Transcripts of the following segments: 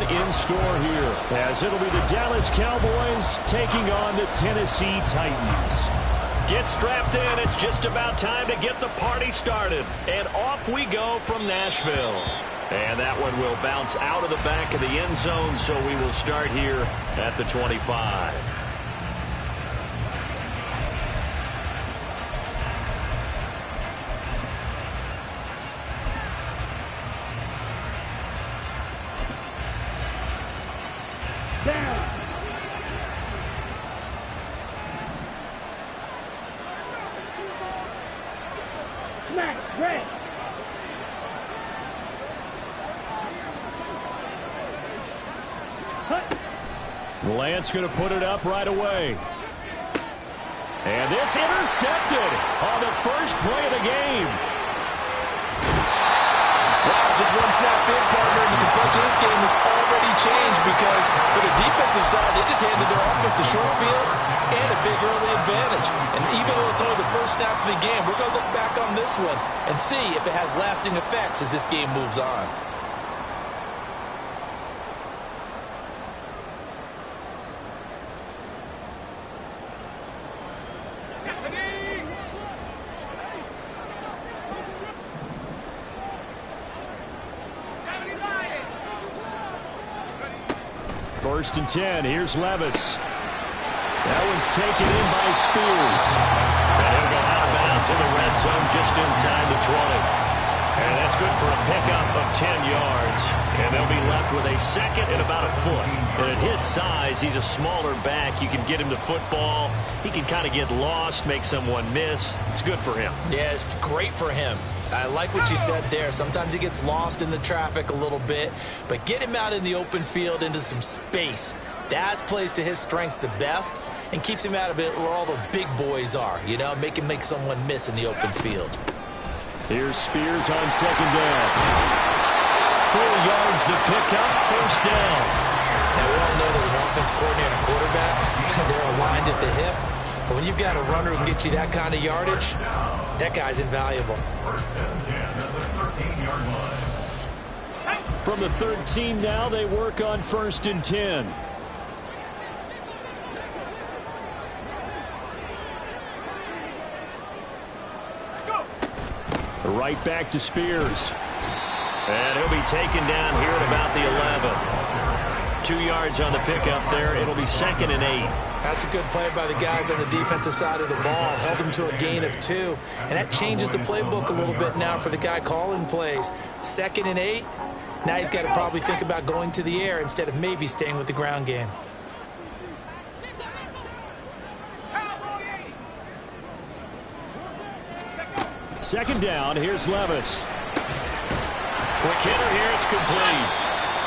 one in store here, as it'll be the Dallas Cowboys taking on the Tennessee Titans. Get strapped in. It's just about time to get the party started. And off we go from Nashville. And that one will bounce out of the back of the end zone, so we will start here at the 25. Lance going to put it up right away. And this intercepted on the first play of the game. Wow, just one snap in, partner, and the complexion of this game has already changed because for the defensive side, they just handed their offense a short field and a big early advantage. And even though it's only the first snap of the game, we're going to look back on this one and see if it has lasting effects as this game moves on. First and 10. Here's Levis. That one's taken in by Spears. And he'll go out of bounds in the red zone just inside the 20. And that's good for a pickup of 10 yards. And they'll be left with a second and about a foot. And at his size, he's a smaller back. You can get him to football. He can kind of get lost, make someone miss. It's good for him. Yeah, it's great for him. I like what you said there. Sometimes he gets lost in the traffic a little bit, but get him out in the open field into some space. That plays to his strengths the best and keeps him out of it where all the big boys are, you know, make someone miss in the open field. Here's Spears on second down. 4 yards the pickup, first down. Now, we all know that an offense coordinator and a quarterback, they're aligned at the hip. But when you've got a runner who can get you that kind of yardage, that guy's invaluable. From the 13 now, they work on first and 10. Right back to Spears. And he'll be taken down here at about the 11. 2 yards on the pickup there. It'll be second and 8. That's a good play by the guys on the defensive side of the ball. Held him to a gain of 2. And that changes the playbook a little bit now for the guy calling plays. Second and 8. Now he's got to probably think about going to the air instead of maybe staying with the ground game. Second down, here's Levis. Quick hitter here, it's complete.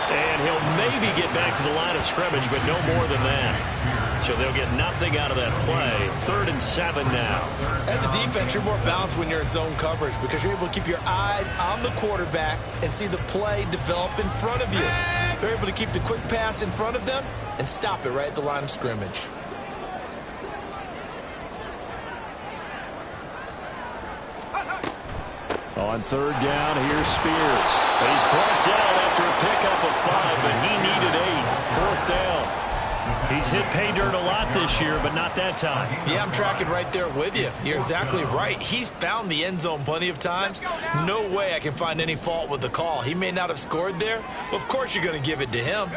And he'll maybe get back to the line of scrimmage, but no more than that. So they'll get nothing out of that play. 3rd and 7 now. As a defense, you're more balanced when you're in zone coverage because you're able to keep your eyes on the quarterback and see the play develop in front of you. They're able to keep the quick pass in front of them and stop it right at the line of scrimmage. On 3rd down, here's Spears. He's brought down after a pickup of 5, but he needed 8. 4th down. He's hit pay dirt a lot this year, but not that time. Yeah, I'm tracking right there with you. You're exactly right. He's found the end zone plenty of times. No way I can find any fault with the call. He may not have scored there, but of course you're going to give it to him.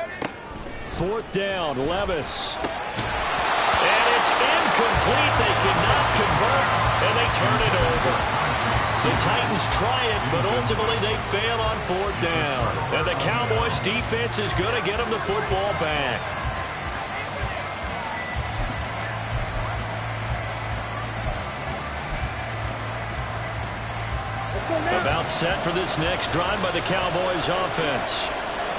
4th down, Levis. And it's incomplete. They could not convert, and they turn it over. The Titans try it, but ultimately they fail on 4th down. And the Cowboys' defense is going to get them the football back. About set for this next drive by the Cowboys offense.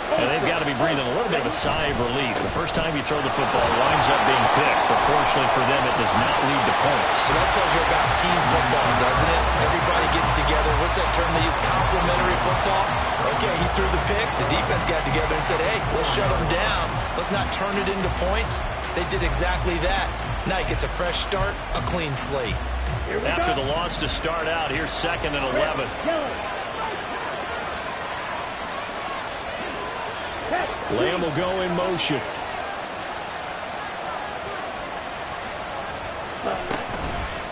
And they've got to be breathing a little bit of a sigh of relief. The first time you throw the football, it winds up being picked. But fortunately for them, it does not lead to points. So that tells you about team football, doesn't it? Everybody gets together. What's that term they use? Complementary football? Okay, he threw the pick. The defense got together and said, hey, let's shut him down. Let's not turn it into points. They did exactly that. Now he gets a fresh start, a clean slate. After the loss to start out, here's 2nd and 11. Lamb will go in motion.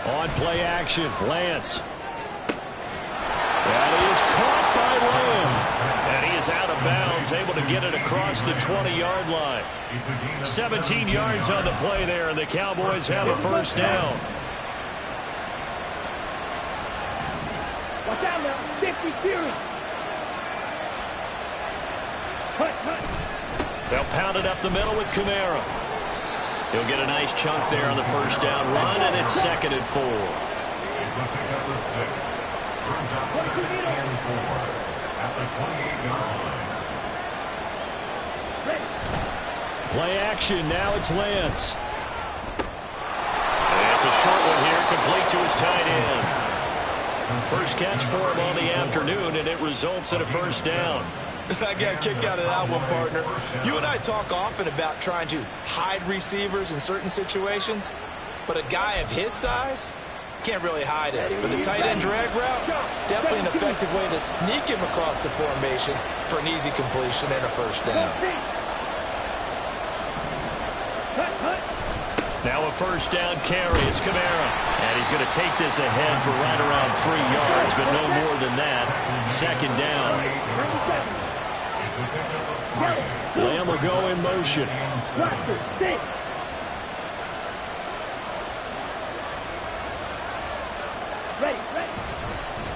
On play action, Lance. That is caught by Lamb. And he is out of bounds, able to get it across the 20-yard line. 17 yards on the play there, and the Cowboys have a first down. Watch out now, 50 series. They'll pound it up the middle with Kamara. He'll get a nice chunk there on the first down run, and it's 2nd and 4. Play action, now it's Lance. And it's a short one here, complete to his tight end. First catch for him on the afternoon, and it results in a first down. I got a kick out of that one, partner. You and I talk often about trying to hide receivers in certain situations, but a guy of his size can't really hide it. But the tight end drag route, definitely an effective way to sneak him across the formation for an easy completion and a first down. Now a first down carry. It's Kamara. And he's going to take this ahead for right around 3 yards, but no more than that. 2nd down. Lamb will go in motion.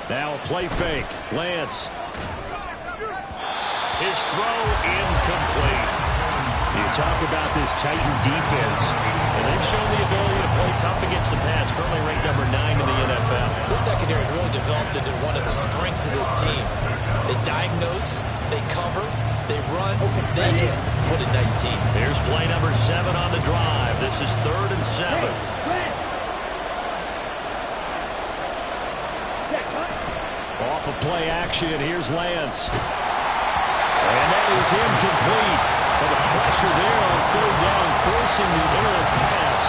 Now a play fake. Lance. His throw incomplete. You talk about this Titan defense, and they've shown the ability to play tough against the pass, currently ranked number 9 in the NFL. This secondary has really developed into one of the strengths of this team. They diagnose, they cover, they run, they hit. What a nice team. Here's play number 7 on the drive. This is 3rd and 7. Off of play action, here's Lance. And that is incomplete. But the pressure there on 3rd down, forcing the errant pass.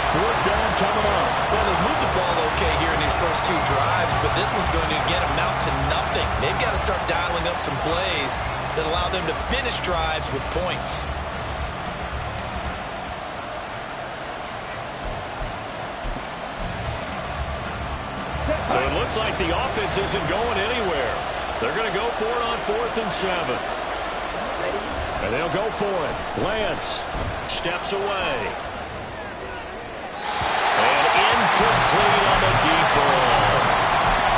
4th down coming up. Well, they've moved the ball okay here in these first 2 drives, but this one's going to get them out to nothing. They've got to start dialing up some plays that allow them to finish drives with points. So it looks like the offense isn't going anywhere. They're going to go for it on 4th and 7. And they'll go for it. Lance steps away. And incomplete on the deep ball.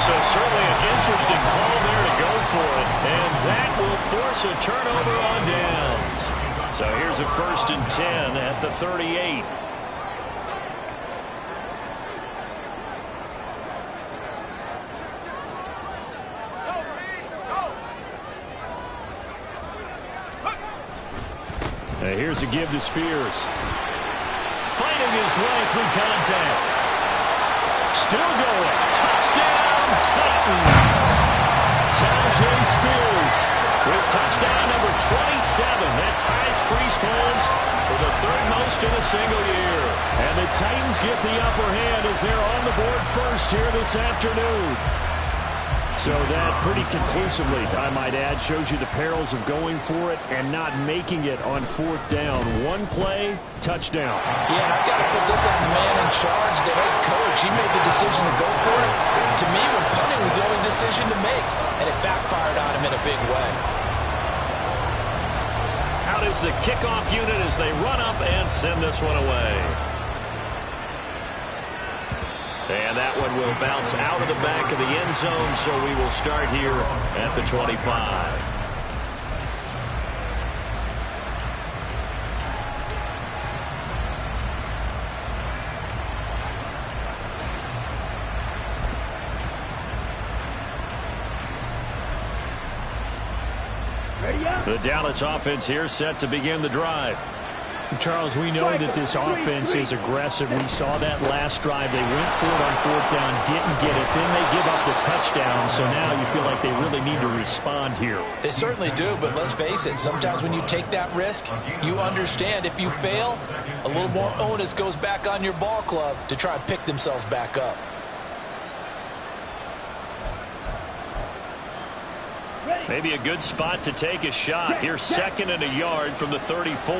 So certainly an interesting call there to go for it. And that will force a turnover on downs. So here's a 1st and 10 at the 38. Here's a give to Spears. Fighting his way through contact. Still going. Touchdown, Titans. Tajay Spears with touchdown number 27. That ties Priest Holmes for the 3rd most in a single year. And the Titans get the upper hand as they're on the board first here this afternoon. So that pretty conclusively, I might add, shows you the perils of going for it and not making it on 4th down. One play, touchdown. Yeah, and I've got to put this on the man in charge, the head coach. He made the decision to go for it. To me, when punting was the only decision to make, and it backfired on him in a big way. Out is the kickoff unit as they run up and send this one away. And that one will bounce out of the back of the end zone, so we will start here at the 25. The Dallas offense here set to begin the drive. Charles, we know that this offense is aggressive. We saw that last drive. They went for it on 4th down, didn't get it. Then they give up the touchdown. So now you feel like they really need to respond here. They certainly do, but let's face it. Sometimes when you take that risk, you understand if you fail, a little more onus goes back on your ball club to try and pick themselves back up. Ready. Maybe a good spot to take a shot. Here's 2nd and a yard from the 34.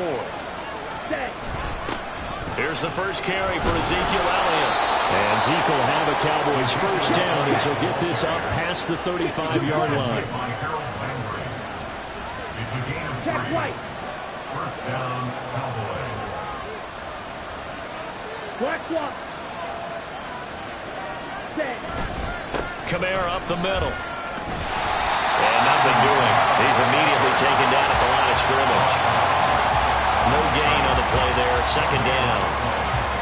Here's the first carry for Ezekiel Elliott. And Zeke will have a Cowboys first down as he'll get this up past the 35-yard line. Check right. First down, Cowboys. Black one. Kamara up the middle. And nothing doing. He's immediately taken down at the line of scrimmage. No gain on the play there. 2nd down.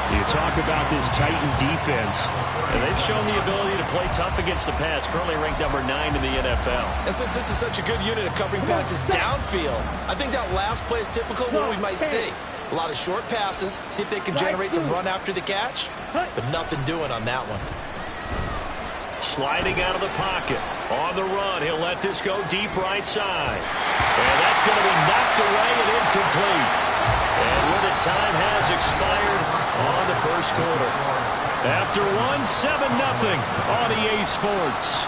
You talk about this Titan defense. And they've shown the ability to play tough against the pass. Currently ranked number 9 in the NFL. And since this is such a good unit of covering passes downfield, I think that last play is typical of what we might see. A lot of short passes, see if they can generate some run after the catch, but nothing doing on that one. Sliding out of the pocket. On the run, he'll let this go deep right side. And that's going to be knocked away and incomplete. And with it, time has expired on the first quarter. After one, 7-0 on EA Sports.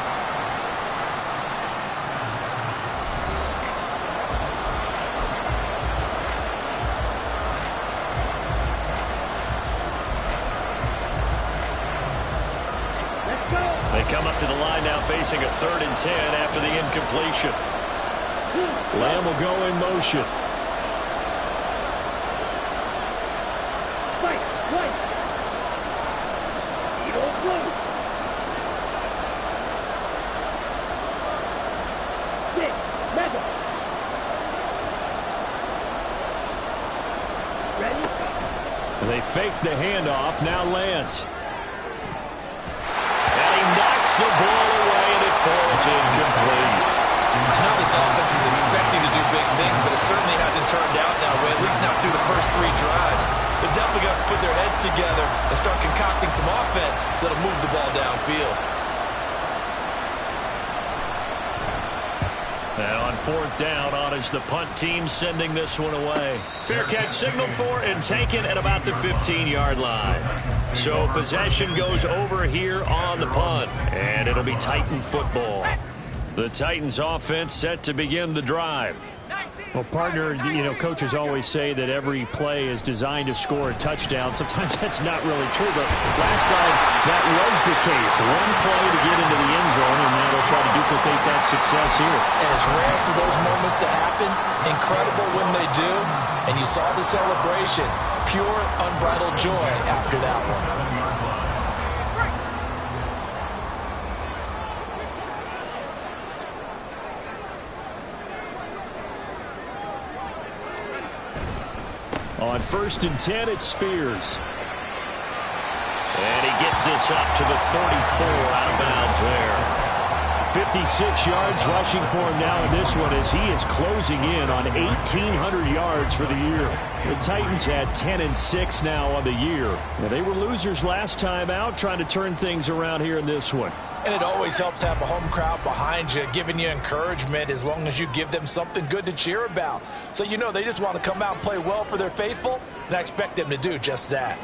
They come up to the line now facing a 3rd and 10 after the incompletion. Lamb will go in motion. They fake the handoff. Now Lance. And he knocks the ball away, and it falls incomplete. I know this offense was expecting to do big things, but it certainly hasn't turned out that way, at least not through the first 3 drives. They're definitely going to put their heads together and start concocting some offense that'll move the ball downfield. Now on 4th down, on is the punt team sending this one away. Fair catch signaled for and taken at about the 15-yard line. So possession goes over here on the punt, and it'll be Titan football. The Titans offense set to begin the drive. Well, partner, you know, coaches always say that every play is designed to score a touchdown. Sometimes that's not really true, but last time that was the case. One play to get into the end zone, and now they'll try to duplicate that success here. And it's rare for those moments to happen. Incredible when they do. And you saw the celebration. Pure, unbridled joy after that one. On 1st and 10, it's Spears. And he gets this up to the 34, out of bounds there. 56 yards rushing for him now in this one as he is closing in on 1,800 yards for the year. The Titans had 10-6 now on the year. Now, they were losers last time out, trying to turn things around here in this one. And it always helps to have a home crowd behind you, giving you encouragement as long as you give them something good to cheer about. So you know they just want to come out and play well for their faithful, and I expect them to do just that.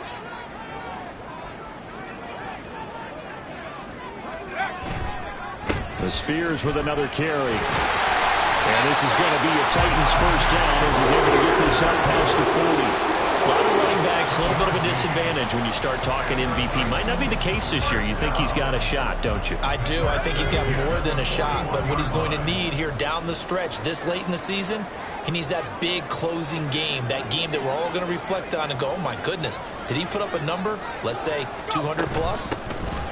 The Spears with another carry. And this is going to be a Titans first down as he's able to get this up past the 40. A lot of running backs, a little bit of a disadvantage when you start talking MVP. Might not be the case this year. You think he's got a shot, don't you? I do. I think he's got more than a shot. But what he's going to need here down the stretch this late in the season, he needs that big closing game, that game that we're all going to reflect on and go, oh, my goodness, did he put up a number, let's say 200 plus?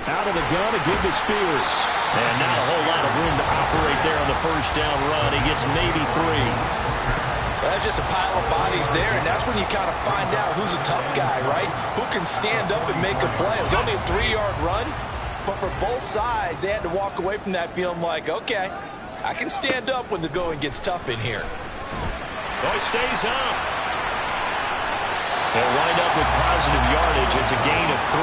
Out of the gun again to Spears. And not a whole lot of room to operate there on the first down run. He gets maybe 3. That's just a pile of bodies there, and that's when you kind of find out who's a tough guy, right? Who can stand up and make a play. It was only a 3-yard run, but for both sides, they had to walk away from that feeling like, okay, I can stand up when the going gets tough in here. Oh, he stays up. They'll wind up with positive yardage. It's a gain of 3,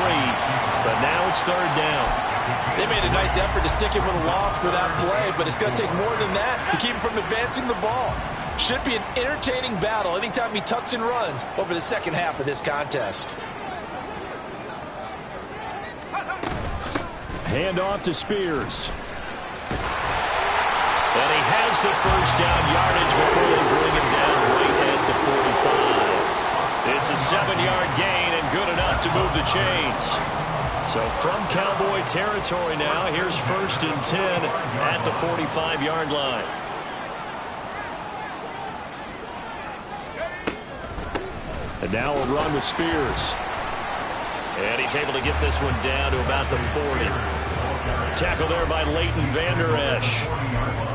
but now it's 3rd down. They made a nice effort to stick him with a loss for that play, but it's going to take more than that to keep him from advancing the ball. Should be an entertaining battle anytime he tucks and runs over the second half of this contest. Hand off to Spears. And he has the first down yardage before they bring him down right at the 45. It's a 7-yard gain and good enough to move the chains. So from Cowboy territory now, here's 1st and 10 at the 45-yard line. And now a run with Spears. And he's able to get this one down to about the 40. Tackle there by Leighton Vander Esch.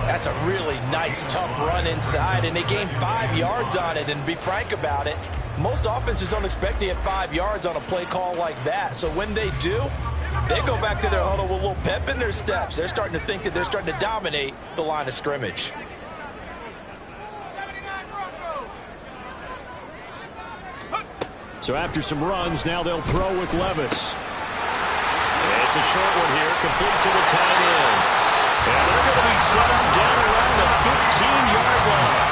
That's a really nice, tough run inside, and they gained 5 yards on it. And to be frank about it, most offenses don't expect to get 5 yards on a play call like that. So when they do, they go back to their huddle with a little pep in their steps. They're starting to think that they're starting to dominate the line of scrimmage. So after some runs, now they'll throw with Levis. It's a short one here, complete to the tight end. And they're going to be set up down around the 15-yard line.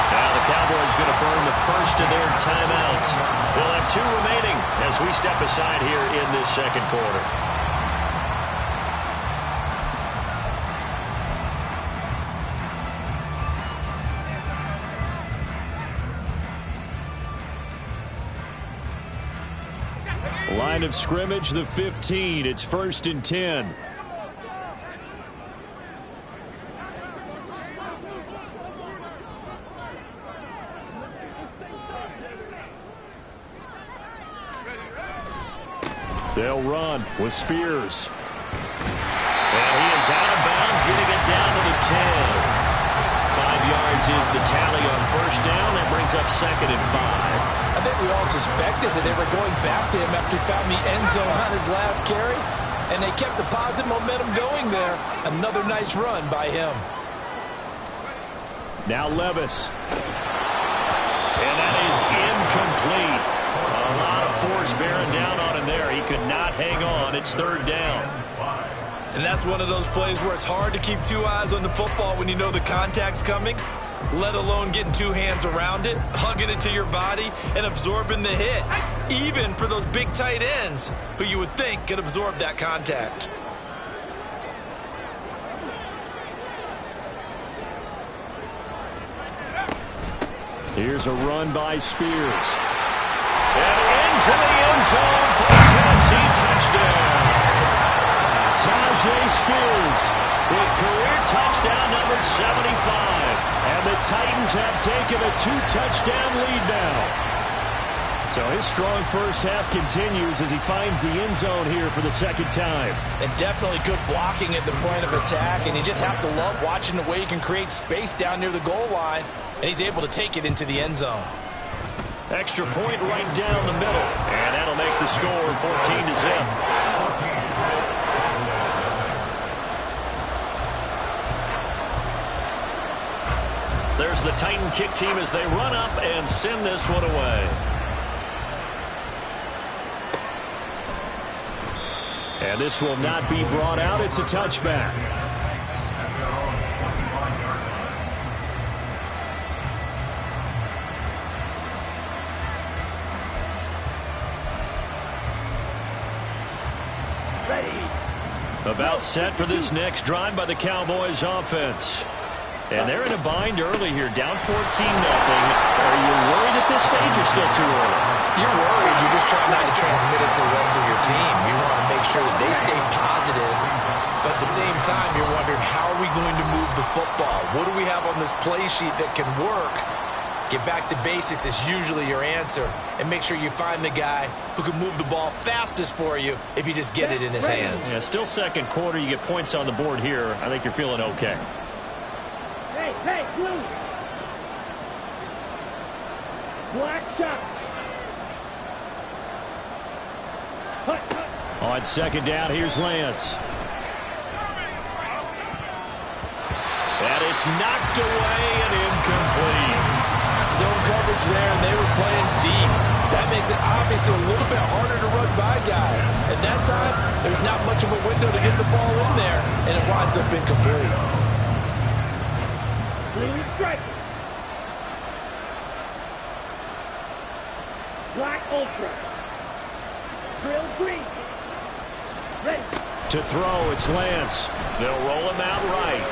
Now the Cowboys going to burn the first of their timeouts. They'll have 2 remaining as we step aside here in this second quarter. Line of scrimmage, the 15. It's 1st and 10. They'll run with Spears. And he is out of bounds, getting it down to the 10. 5 yards is the tally on first down. That brings up 2nd and 5. I think we all suspected that they were going back to him after he found the end zone on his last carry, and they kept the positive momentum going there. Another nice run by him. Now Levis. And that is incomplete. A lot of force bearing down on him there. He could not hang on. It's 3rd down. And that's one of those plays where it's hard to keep 2 eyes on the football when you know the contact's coming, let alone getting 2 hands around it, hugging it to your body, and absorbing the hit, even for those big tight ends who you would think could absorb that contact. Here's a run by Spears. And into the end zone for a Tennessee touchdown. Tajay Spears With career touchdown number 75. And the Titans have taken a 2-touchdown lead now. So his strong first half continues as he finds the end zone here for the 2nd time. And definitely good blocking at the point of attack. And you just have to love watching the way he can create space down near the goal line. And he's able to take it into the end zone. Extra point right down the middle. And that'll make the score 14-0. There's the Titan kick team as they run up and send this one away. And this will not be brought out. It's a touchback. About set for this next drive by the Cowboys offense. And they're in a bind early here, down 14-0. Are you worried at this stage or still too early? You're worried. You're just trying not to transmit it to the rest of your team. You want to make sure that they stay positive. But at the same time, you're wondering, how are we going to move the football? What do we have on this play sheet that can work? Get back to basics is usually your answer. And make sure you find the guy who can move the ball fastest for you if you just get it in his hands. Yeah, still second quarter. You get points on the board here. I think you're feeling okay. Hey, blue. Black shot. On 2nd down, here's Lance. And it's knocked away and incomplete. Zone coverage there, and they were playing deep. That makes it obviously a little bit harder to run by guys. At that time, there's not much of a window to get the ball in there, and it winds up incomplete. Green stripe. Black ultra. Drill green. Ready. To throw, it's Lance. They'll roll him out right.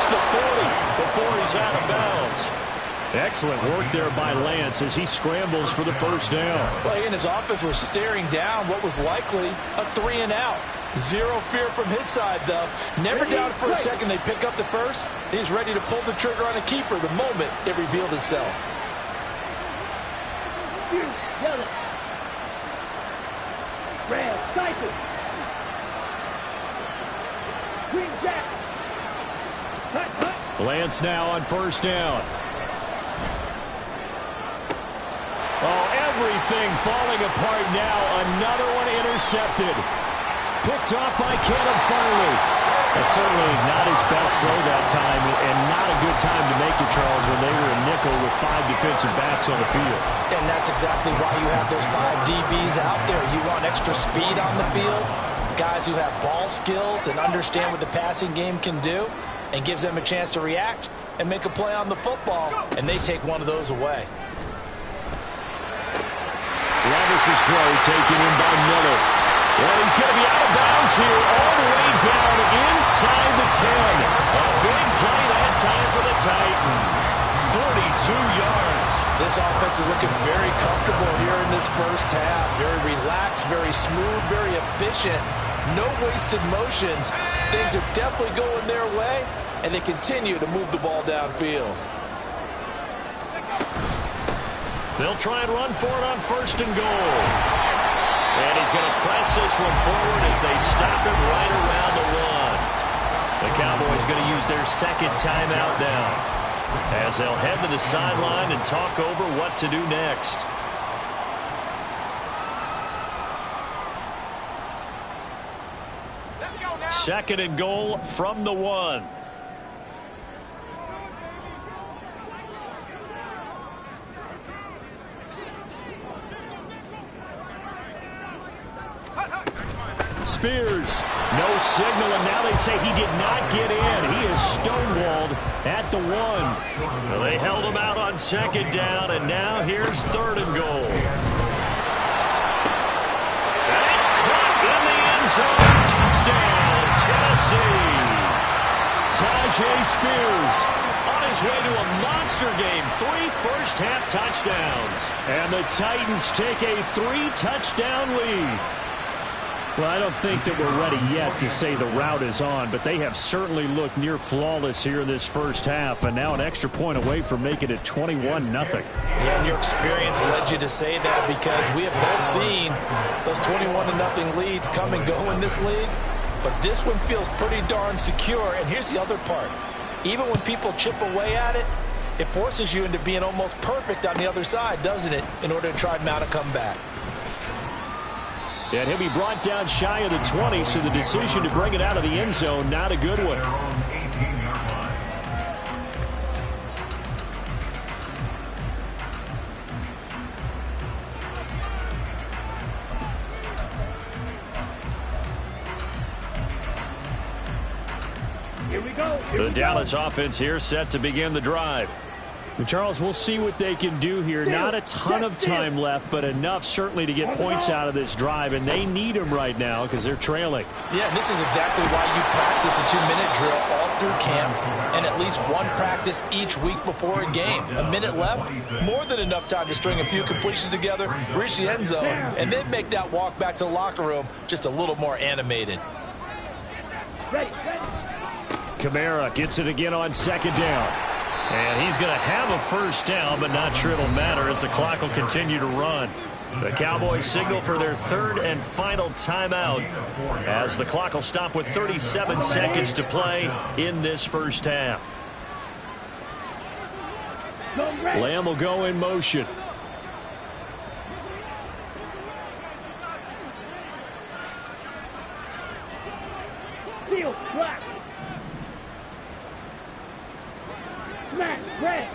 past the 40 before he's out of bounds. Excellent work there by Lance as he scrambles for the first down. Well, he and his offense were staring down what was likely a 3-and-out. Zero fear from his side, though. Never doubted for a second they pick up the first. He's ready to pull the trigger on a keeper the moment it revealed itself. Yellow. Red, Cypher. Green Jack. Cut. Lance now on first down. Oh, everything falling apart now. Another one intercepted. Picked off by Caleb Farley. Certainly not his best throw that time, and not a good time to make it, Charles, when they were a nickel with 5 defensive backs on the field. And that's exactly why you have those 5 DBs out there. You want extra speed on the field, guys who have ball skills and understand what the passing game can do, and gives them a chance to react and make a play on the football, and they take one of those away. Levis's throw taken in by Miller. Well, he's going to be out of bounds here all the way down inside the 10. A big play that time for the Titans. 42 yards. This offense is looking very comfortable here in this first half. Very relaxed, very smooth, very efficient. No wasted motions. Things are definitely going their way, and they continue to move the ball downfield. They'll try and run for it on first and goal. And he's going to press this one forward as they stop it right around the 1. The Cowboys going to use their second timeout now, as they'll head to the sideline and talk over what to do next. Second and goal from the 1. Spears, no signal, and now they say he did not get in. He is stonewalled at the 1. Well, they held him out on second down, and now here's third and goal. And it's caught in the end zone. Touchdown, Tennessee. Tajay Spears On his way to a monster game. 3 first-half touchdowns. and the Titans take a 3-touchdown lead. Well, I don't think that we're ready yet to say the route is on, but they have certainly looked near flawless here in this first half, and now an extra point away from making it 21-0. Yeah, and your experience led you to say that, because we have both seen those 21-0 leads come and go in this league, but this one feels pretty darn secure. And here's the other part. Even when people chip away at it, it forces you into being almost perfect on the other side, doesn't it, in order to try and mount a comeback. And he'll be brought down shy of the 20, so the decision to bring it out of the end zone, not a good one. Here we go. The Dallas offense here set to begin the drive. And Charles, we'll see what they can do here. Not a ton of time left, but enough certainly to get points out of this drive, and they need them right now because they're trailing. Yeah, and this is exactly why you practice a 2-minute drill all through camp, and at least one practice each week before a game. A minute left, more than enough time to string a few completions together, reach the end zone, and then make that walk back to the locker room just a little more animated. Ready. Kamara gets it again on second down. And he's going to have a first down, but not sure it'll matter as the clock will continue to run. The Cowboys signal for their third and final timeout as the clock will stop with 37 seconds to play in this first half. Lamb will go in motion. Field black. Smash red.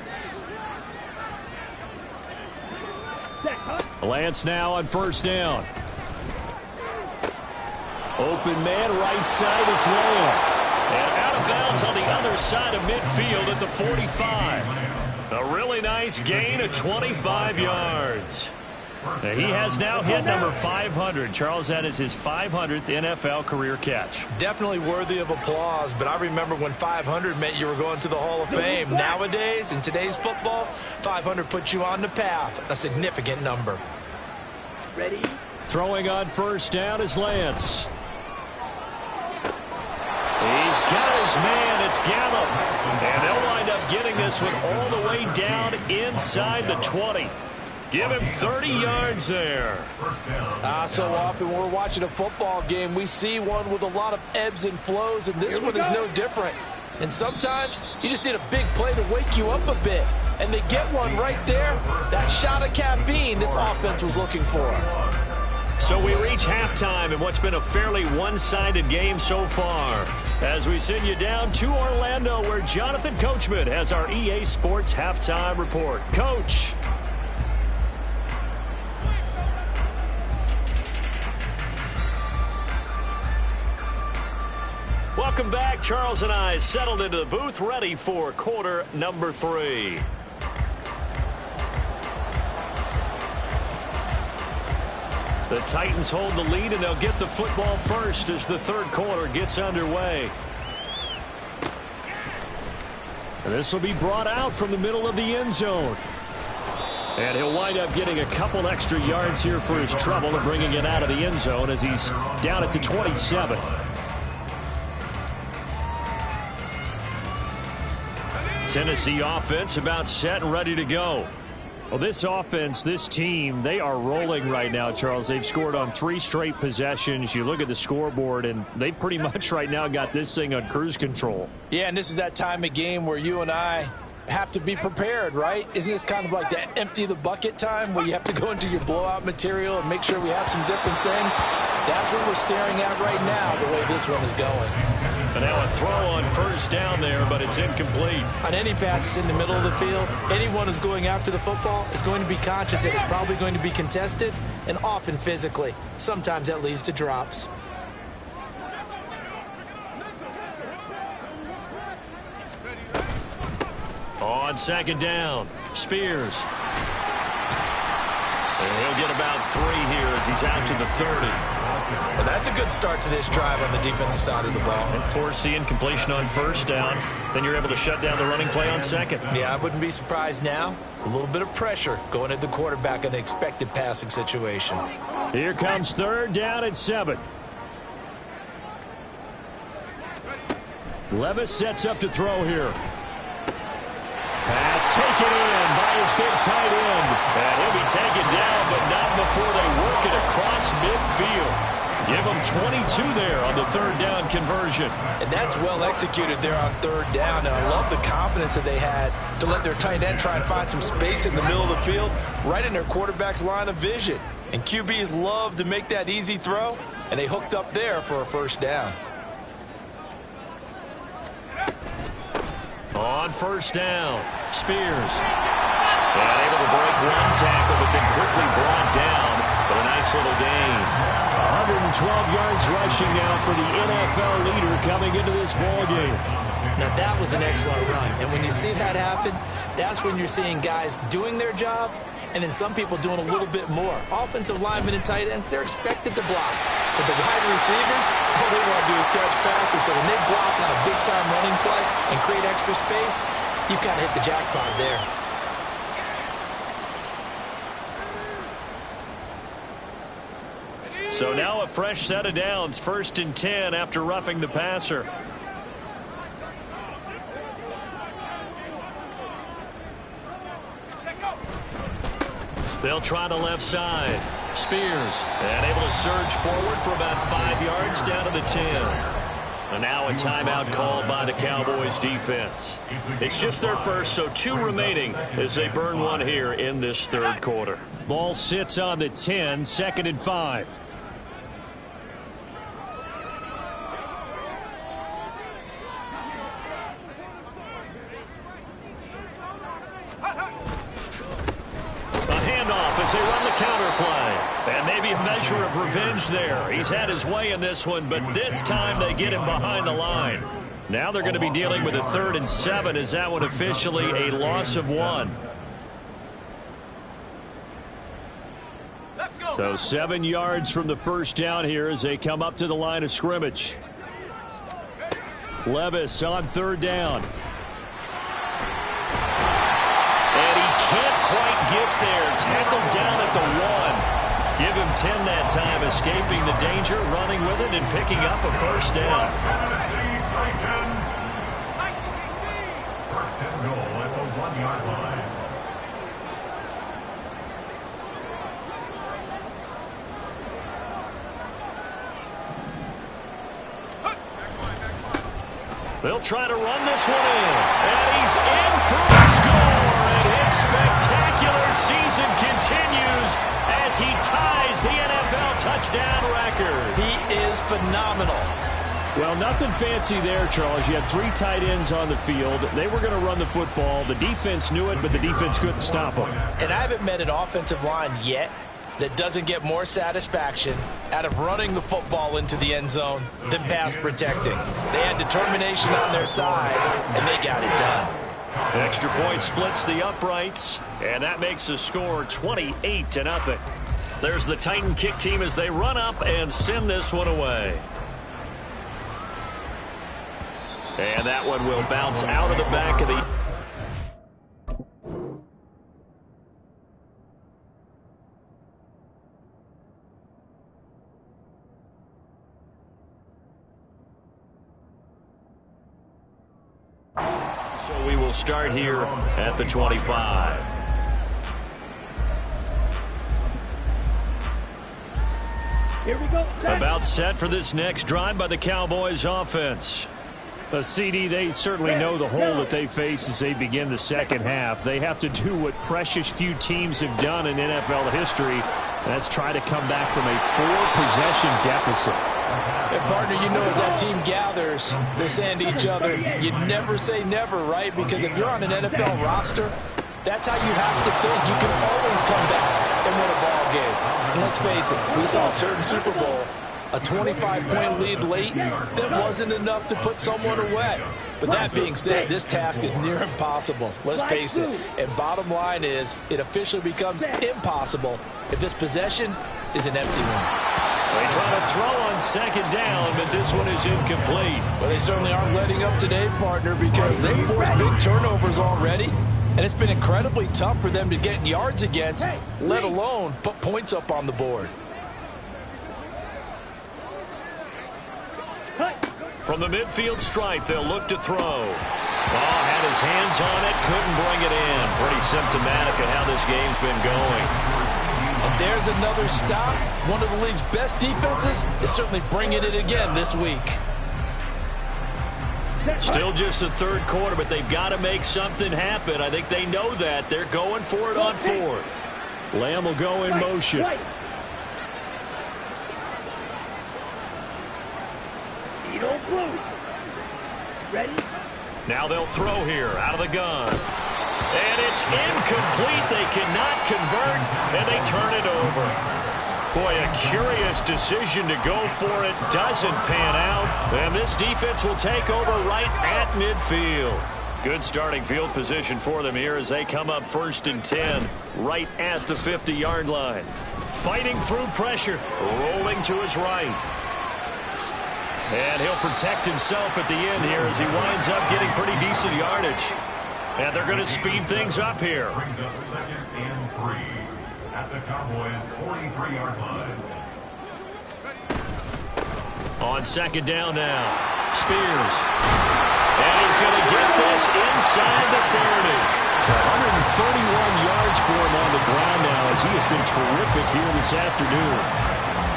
Lance now on first down. Open man, right side, it's Lamb. And out of bounds on the other side of midfield at the 45. A really nice gain of 25 yards. He has now hit number 500. Charles, that is his 500th NFL career catch. Definitely worthy of applause, but I remember when 500 meant you were going to the Hall of Fame. Nowadays, in today's football, 500 puts you on the path, a significant number. Ready? Throwing on first down is Lance. He's got his man. It's Gallup. And they'll wind up getting this one all the way down inside the 20. Give him 30 yards there. So often when we're watching a football game, we see one with a lot of ebbs and flows, and this one is no different. And sometimes you just need a big play to wake you up a bit. And they get one right there. That shot of caffeine this offense was looking for. So we reach halftime in what's been a fairly one-sided game so far. As we send you down to Orlando, where Jonathan Coachman has our EA Sports halftime report. Coach. Welcome back. Charles and I settled into the booth, ready for quarter number 3. The Titans hold the lead, and they'll get the football first as the third quarter gets underway. And this will be brought out from the middle of the end zone. And he'll wind up getting a couple extra yards here for his trouble and bringing it out of the end zone as he's down at the 27. Tennessee offense about set and ready to go. Well, this offense, this team, they are rolling right now, Charles. They've scored on 3 straight possessions. You look at the scoreboard, and they pretty much right now got this thing on cruise control. Yeah, and this is that time of game where you and I have to be prepared, right? Isn't this kind of like the empty the bucket time where you have to go into your blowout material and make sure we have some different things? That's what we're staring at right now, the way this one is going. And now a throw on first down there, but it's incomplete. On any passes in the middle of the field, anyone who's going after the football is going to be conscious that it's probably going to be contested, and often physically. Sometimes that leads to drops. On second down, Spears. And he'll get about 3 here as he's out to the 30. Well, that's a good start to this drive on the defensive side of the ball. And force the incompletion on first down. Then you're able to shut down the running play on second. Yeah, I wouldn't be surprised now. A little bit of pressure going at the quarterback in an expected passing situation. Here comes third down at 7. Levis sets up to throw here. Pass taken in by his big tight end. And he'll be taken down, but not before they work it across midfield. Give him 22 there on the third down conversion. And that's well executed there on third down. And I love the confidence that they had to let their tight end try and find some space in the middle of the field, right in their quarterback's line of vision. And QBs love to make that easy throw, and they hooked up there for a first down. On first down, Spears. And able to break one tackle, but then quickly brought down. But a nice little gain. 112 yards rushing now for the NFL leader coming into this ballgame. Now that was an excellent run. And when you see that happen, that's when you're seeing guys doing their job and then some people doing a little bit more. Offensive linemen and tight ends, they're expected to block. But the wide receivers, all they want to do is catch passes. So when they block on a big-time running play and create extra space, you've kind of hit the jackpot there. So now a fresh set of downs, 1st and 10 after roughing the passer. They'll try the left side. Spears, and able to surge forward for about 5 yards down to the 10. And now a timeout called by the Cowboys defense. It's just their first, so 2 remaining as they burn one here in this third quarter. Ball sits on the 10, 2nd and 5. As they run the counter play. And maybe a measure of revenge there. He's had his way in this one, but this time they get him behind the line. Now they're going to be dealing with a 3rd and 7 as that one officially a loss of 1. So 7 yards from the first down here as they come up to the line of scrimmage. Levis on third down. And he can't quite get there. Tackled down at the 1. Give him 10 that time, escaping the danger, running with it, and picking up a first down. First and goal at the 1-yard line. They'll try to run this one in. And he's in for a score. And his spectacular season continues as he ties the NFL touchdown record. He is phenomenal. Well, nothing fancy there, Charles. You had 3 tight ends on the field. They were going to run the football. The defense knew it, but the defense couldn't stop them. And I haven't met an offensive line yet that doesn't get more satisfaction out of running the football into the end zone than pass protecting. They had determination on their side, and they got it done. Extra point splits the uprights, and that makes the score 28-0. There's the Titan kick team as they run up and send this one away. And that one will bounce out of the back of the... So we will start here at the 25. Here we go. About set for this next drive by the Cowboys offense. A CD, they certainly know the hole that they face as they begin the second half. They have to do what precious few teams have done in NFL history. That's try to come back from a 4-possession deficit. And partner, you know, as that team gathers, they're saying to each other, you never say never, right? Because if you're on an NFL roster, that's how you have to think. You can always come back and win a ball game. And let's face it, we saw a certain Super Bowl, a 25-point lead late, that wasn't enough to put someone away. But that being said, this task is near impossible. Let's face it. And bottom line is, it officially becomes impossible if this possession is an empty one. They try to throw on second down, but this one is incomplete. Well, they certainly aren't letting up today, partner, because they forced big turnovers already. And it's been incredibly tough for them to get yards against, let alone put points up on the board. From the midfield stripe, they'll look to throw. Oh, had his hands on it, couldn't bring it in. Pretty symptomatic of how this game's been going. And there's another stop. One of the league's best defenses is certainly bringing it again this week. Still just the third quarter, but they've got to make something happen. I think they know that. They're going for it on fourth. Lamb will go in motion. Ready? Now they'll throw here out of the gun. And it's incomplete. They cannot convert, and they turn it over. Boy, a curious decision to go for it. Doesn't pan out. And this defense will take over right at midfield. Good starting field position for them here as they come up 1st and 10 right at the 50-yard line. Fighting through pressure, rolling to his right. And he'll protect himself at the end here as he winds up getting pretty decent yardage. And they're going to speed things up here. Brings up 2nd and 3 at the Cowboys' 43-yard line. On second down now, Spears. And he's going to get this inside the 30. 131 yards for him on the ground now as he has been terrific here this afternoon.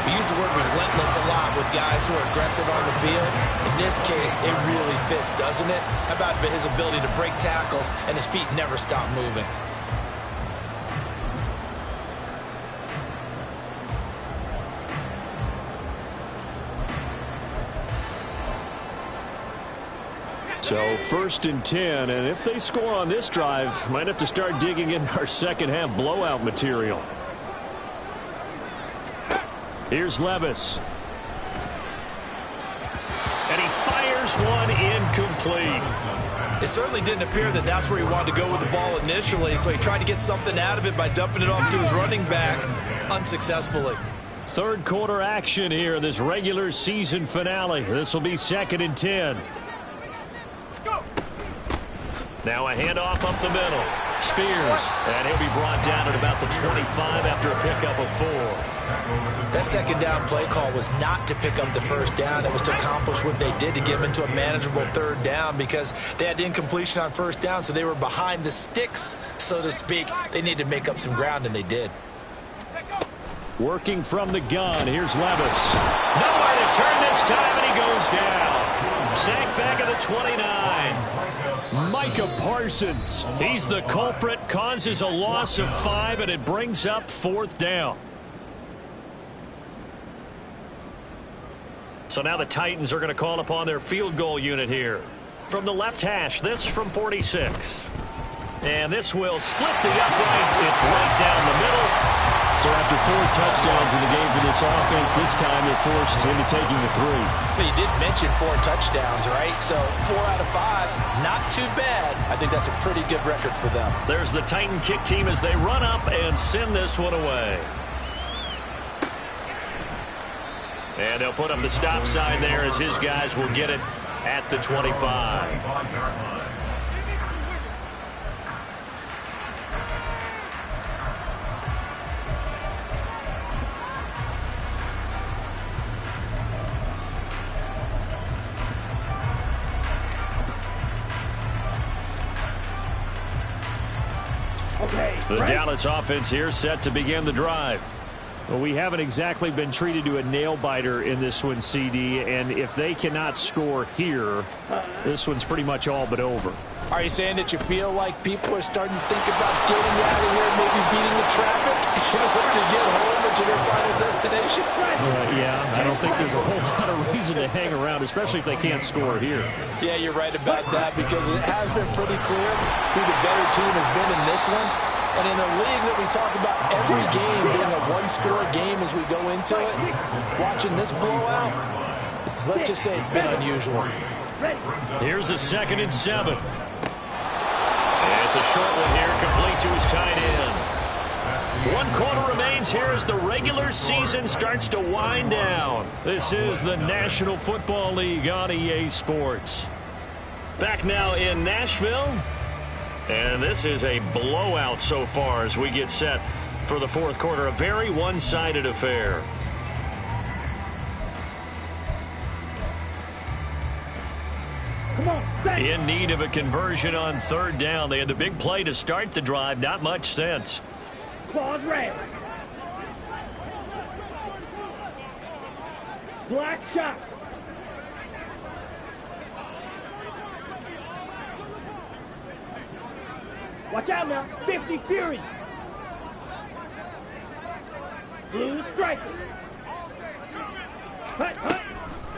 We use the word relentless a lot with guys who are aggressive on the field. In this case, it really fits, doesn't it? How about his ability to break tackles and his feet never stop moving? So 1st and 10, and if they score on this drive, might have to start digging in our second half blowout material. Here's Levis. And he fires one incomplete. It certainly didn't appear that that's where he wanted to go with the ball initially, so he tried to get something out of it by dumping it off to his running back unsuccessfully. Third quarter action here in this regular season finale. This will be 2nd and 10. Now a handoff up the middle. Spears, and he'll be brought down at about the 25 after a pickup of 4. That second down play call was not to pick up the first down. It was to accomplish what they did to get them into a manageable third down because they had incompletion on first down, so they were behind the sticks, so to speak. They needed to make up some ground, and they did. Working from the gun, here's Levis. Nowhere to turn this time, and he goes down. Sacked back at the 29. Micah Parsons. He's the culprit, causes a loss of 5, and it brings up 4th down. So now the Titans are going to call upon their field goal unit here. From the left hash, this from 46. And this will split the uprights. It's right down the middle. So after 4 touchdowns in the game for this offense, this time they're forced into taking the 3. But you did mention 4 touchdowns, right? So 4 out of 5, not too bad. I think that's a pretty good record for them. There's the Titan kick team as they run up and send this one away. And they'll put up the stop sign there as his guys will get it at the 25. The Dallas offense here set to begin the drive. Well, we haven't exactly been treated to a nail-biter in this one, CD, and if they cannot score here, this one's pretty much all but over. Are you saying that you feel like people are starting to think about getting out of here, maybe beating the traffic in order to get home or to their final destination? Yeah, I don't think there's a whole lot of reason to hang around, especially if they can't score here. Yeah, you're right about that because it has been pretty clear who the better team has been in this one. And in a league that we talk about every game being a one-score game as we go into it, watching this blowout, let's just say it's been unusual. Here's a 2nd and 7. And it's a short one here, complete to his tight end. 1 quarter remains here as the regular season starts to wind down. This is the National Football League on EA Sports. Back now in Nashville. And this is a blowout so far as we get set for the 4th quarter. A very one-sided affair. In need of a conversion on 3rd down. They had the big play to start the drive. Not much sense. Claws red. Black shot. Watch out now. 50 Fury. Blue striker. Hut, hut.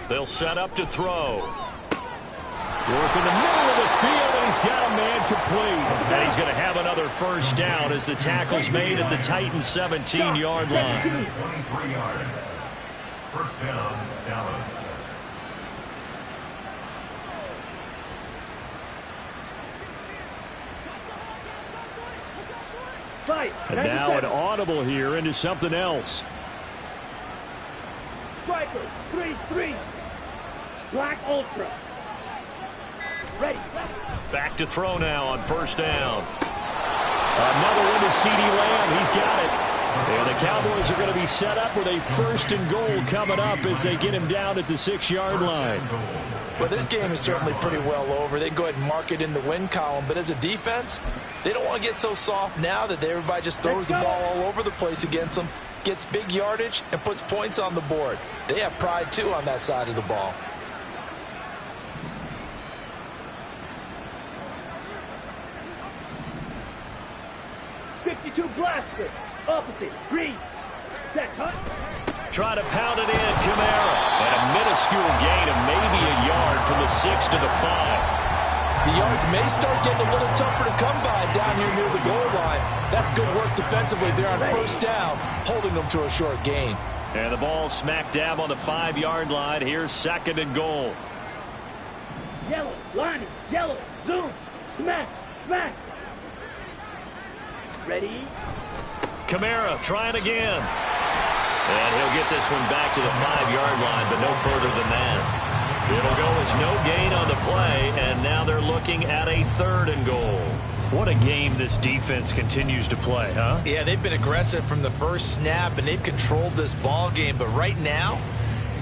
They'll set up to throw. Work in the middle of the field, and he's got a man complete. And he's going to have another 1st down as the tackle's made at the Titans' 17-yard line. 23 yards. 1st down, Dallas. And now an audible here into something else. Striker, 3-3. Black Ultra. Ready. Back to throw now on 1st down. Another one to CeeDee Lamb. He's got it. And the Cowboys are going to be set up with a 1st and goal coming up as they get him down at the 6-yard line. Well, this game is certainly pretty well over. They can go ahead and mark it in the win column. But as a defense, they don't want to get so soft now that everybody just throws the ball all over the place against them, gets big yardage, and puts points on the board. They have pride, too, on that side of the ball. Blaster. Opposite. Green. Set. Cut. Try to pound it in, Kamara. And a minuscule gain of maybe a yard from the 6 to the 5. The yards may start getting a little tougher to come by down here near the goal line. That's good work defensively there on 1st down, holding them to a short gain. And the ball smack dab on the 5-yard line. Here's 2nd and goal. Yellow. Line. Yellow. Zoom. Smash. Smash. Ready? Kamara trying again. And he'll get this one back to the 5-yard line, but no further than that. It'll go as no gain on the play, and now they're looking at a 3rd and goal. What a game this defense continues to play, huh? Yeah, they've been aggressive from the first snap, and they've controlled this ball game. But right now,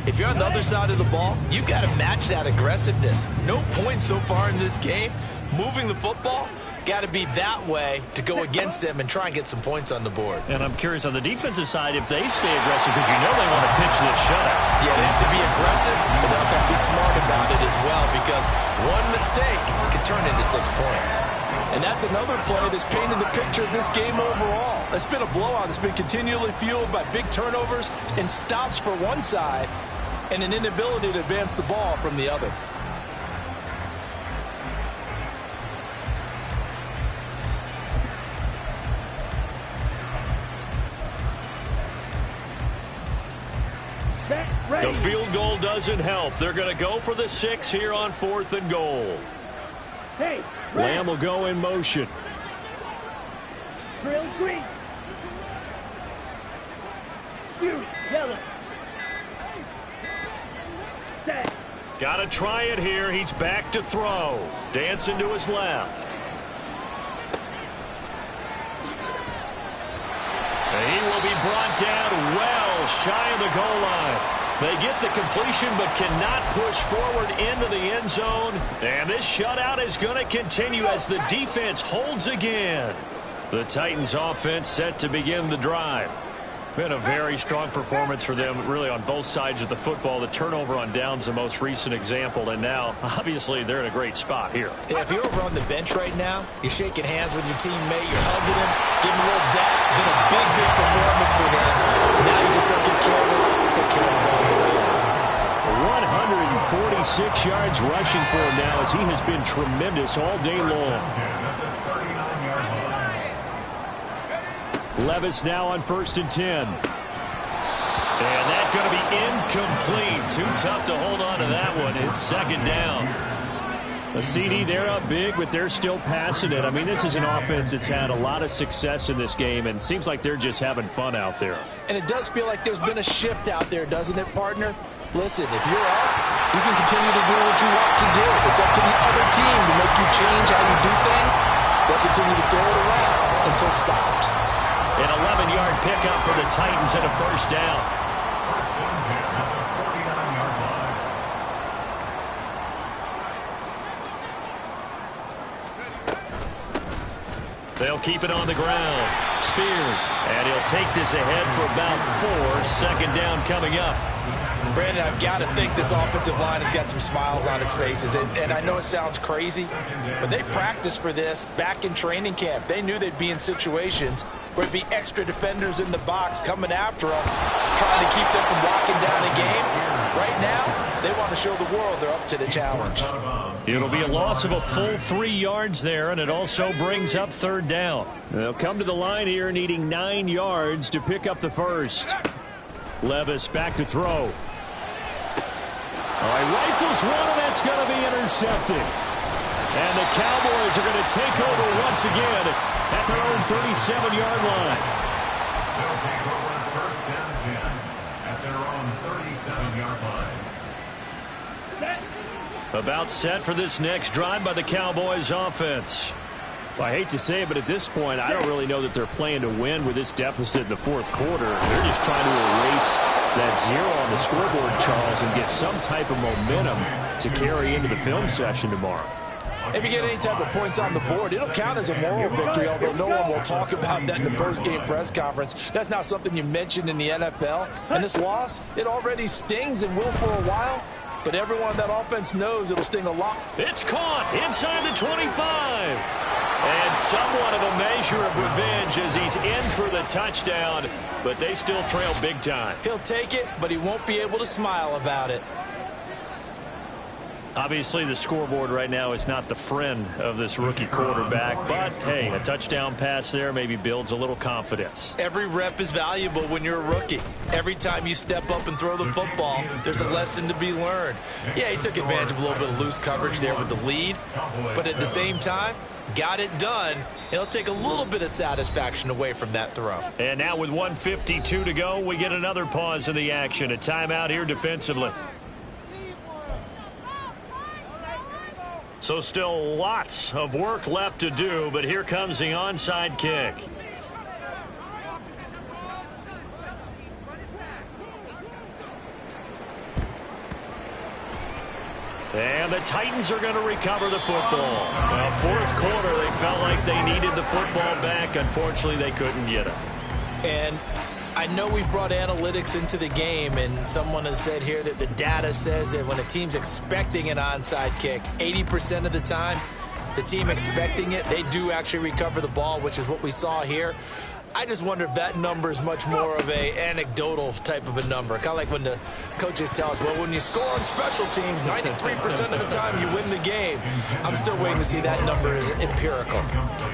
if you're on the other side of the ball, you've got to match that aggressiveness. No points so far in this game. Moving the football, got to be that way to go against them and try and get some points on the board. And I'm curious on the defensive side if they stay aggressive, because you know they want to pitch this shutout. Yeah, they have to be aggressive, but they also have to be smart about it as well, because one mistake can turn into 6 points. And that's another play that's painted the picture of this game overall. It's been a blowout. It's been continually fueled by big turnovers and stops for one side and an inability to advance the ball from the other. The field goal doesn't help. They're going to go for the 6 here on 4th and goal. Hey, Lamb will go in motion. drill green. Fury, yellow. Set. Got to try it here. He's back to throw. Dancing to his left. And he will be brought down well shy of the goal line. They get the completion but cannot push forward into the end zone. And this shutout is going to continue as the defense holds again. The Titans offense set to begin the drive. Been a very strong performance for them, really, on both sides of the football. The turnover on downs, the most recent example, and now, obviously, they're in a great spot here. Yeah, if you're over on the bench right now, you're shaking hands with your teammate, you're hugging him, giving him a little dap. Been a big, big performance for them. Now you just don't get careless, take care of the ball on the way out. 146 yards rushing for him now, as he has been tremendous all day long. Levis now on 1st and 10. And that's going to be incomplete. Too tough to hold on to that one. It's 2nd down. A CD, they're up big, but they're still passing it. I mean, this is an offense that's had a lot of success in this game, and it seems like they're just having fun out there. And it does feel like there's been a shift out there, doesn't it, partner? Listen, if you're up, you can continue to do what you want to do. It's up to the other team to make you change how you do things. They'll continue to throw it around until stopped. An 11-yard pickup for the Titans and a 1st down. They'll keep it on the ground. Spears, and he'll take this ahead for about 4. 2nd down coming up. Brandon, I've got to think this offensive line has got some smiles on its faces. And I know it sounds crazy, but they practiced for this back in training camp. They knew they'd be in situations where it'd be extra defenders in the box coming after them, trying to keep them from locking down a game. Right now, they want to show the world they're up to the challenge. It'll be a loss of a full 3 yards there, and it also brings up 3rd down. They'll come to the line here needing 9 yards to pick up the 1st. Levis back to throw. All right, rifles one, and that's going to be intercepted. And the Cowboys are going to take over once again at their own 37-yard line. They'll take over 1st and 10 at their own 37-yard line. About set for this next drive by the Cowboys offense. Well, I hate to say it, but at this point, I don't really know that they're playing to win with this deficit in the 4th quarter. They're just trying to erase that 0 on the scoreboard, Charles, and get some type of momentum to carry into the film session tomorrow. If you get any type of points on the board, it'll count as a moral victory, although no one will talk about that in the post-game press conference. That's not something you mentioned in the NFL. And this loss, it already stings and will for a while, but everyone on that offense knows it'll sting a lot. It's caught inside the 25. And somewhat of a measure of revenge as he's in for the touchdown, but they still trail big time. He'll take it, but he won't be able to smile about it. Obviously, the scoreboard right now is not the friend of this rookie quarterback, but, hey, a touchdown pass there maybe builds a little confidence. Every rep is valuable when you're a rookie. Every time you step up and throw the football, there's a lesson to be learned. Yeah, he took advantage of a little bit of loose coverage there with the lead, but at the same time, got it done. It'll take a little bit of satisfaction away from that throw. And now with 1:52 to go, we get another pause in the action. A timeout here defensively. So still lots of work left to do, but here comes the onside kick. And the Titans are going to recover the football. Well, fourth quarter, they felt like they needed the football back. Unfortunately, they couldn't get it. And I know we brought analytics into the game, and someone has said here that the data says that when a team's expecting an onside kick, 80% of the time, the team expecting it, they do actually recover the ball, which is what we saw here. I just wonder if that number is much more of a anecdotal type of a number. Kind of like when the coaches tell us, well, when you score on special teams, 93% of the time you win the game. I'm still waiting to see that number is empirical.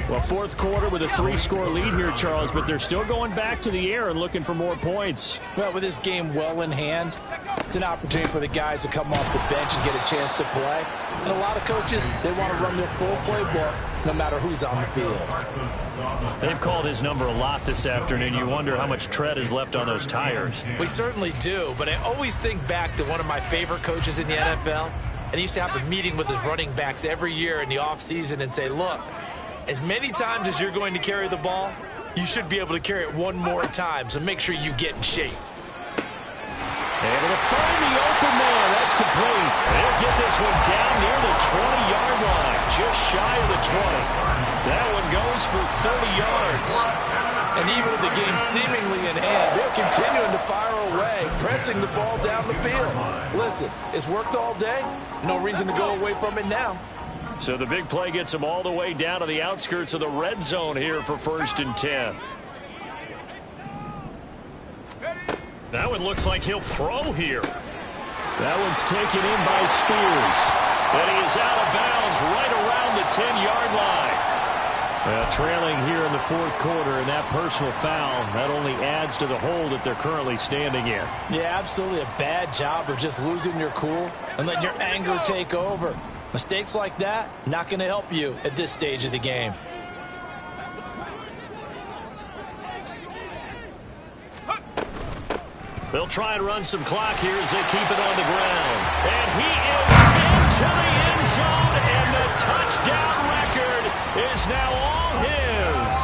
Well, fourth quarter with a 3-score lead here, Charles, but they're still going back to the air and looking for more points. Well, with this game well in hand, it's an opportunity for the guys to come off the bench and get a chance to play. And a lot of coaches, they want to run their full playbook no matter who's on the field. They've called his number a lot this afternoon. You wonder how much tread is left on those tires. We certainly do, but I always think back to one of my favorite coaches in the NFL, and he used to have a meeting with his running backs every year in the offseason and say, look, as many times as you're going to carry the ball, you should be able to carry it one more time, so make sure you get in shape. Able to find the open man. That's complete. They'll get this one down near the 20-yard line, just shy of the 20. That one goes for 30 yards. And even with the game seemingly in hand, they're continuing to fire away, pressing the ball down the field. Listen, it's worked all day. No reason to go away from it now. So the big play gets them all the way down to the outskirts of the red zone here for 1st and 10. That one looks like he'll throw here. That one's taken in by Spears. And he is out of bounds right around the 10-yard line. Trailing here in the fourth quarter, and that personal foul, that only adds to the hole that they're currently standing in. Yeah, absolutely a bad job of just losing your cool and letting your anger take over. Mistakes like that, not going to help you at this stage of the game. They'll try and run some clock here as they keep it on the ground. And he is into the end zone, and the touchdown record is now all his.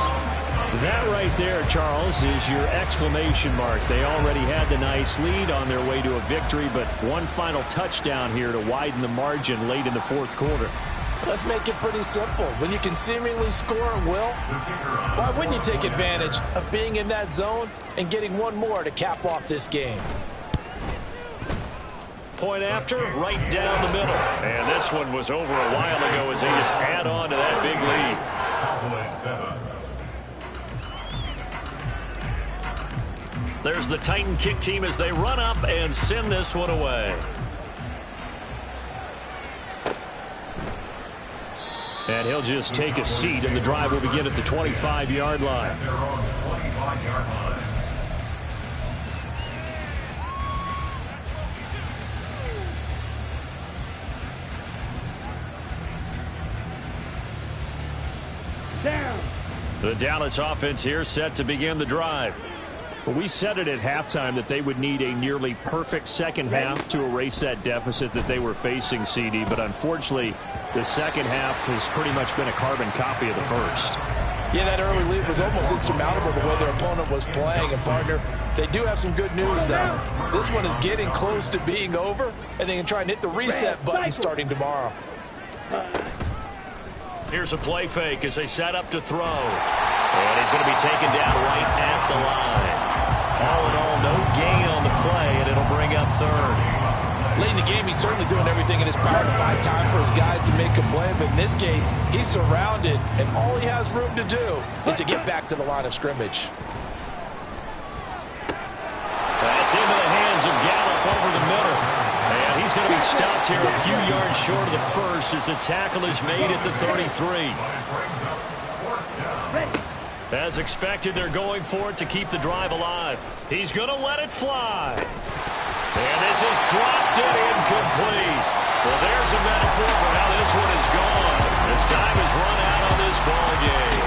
That right there, Charles, is your exclamation mark. They already had the nice lead on their way to a victory, but one final touchdown here to widen the margin late in the fourth quarter. Let's make it pretty simple. When you can seemingly score at will, why wouldn't you take advantage of being in that zone and getting one more to cap off this game? Point after, right down the middle. And this one was over a while ago as they just add on to that big lead. There's the Titan kick team as they run up and send this one away. And he'll just take a seat, and the drive will begin at the 25-yard line. Down. The Dallas offense here set to begin the drive. Well, we said it at halftime that they would need a nearly perfect second half to erase that deficit that they were facing, CD, but unfortunately, the second half has pretty much been a carbon copy of the first. Yeah, that early lead was almost insurmountable the way their opponent was playing. And, partner, they do have some good news, though. This one is getting close to being over, and they can try and hit the reset button starting tomorrow. Here's a play fake as they set up to throw. And he's going to be taken down right at the line. All in all, no gain on the play, and it'll bring up third. Late in the game, he's certainly doing everything in his power to buy time for his guys to make a play. But in this case, he's surrounded, and all he has room to do is to get back to the line of scrimmage. That's into the hands of Gallup over the middle. And he's going to be stopped stopped here a few yards short of the first as the tackle is made at the 33. As expected, they're going for it to keep the drive alive. He's going to let it fly. And this is dropped and incomplete. Well, there's a metaphor for how this one is gone. As time has run out on this ball game.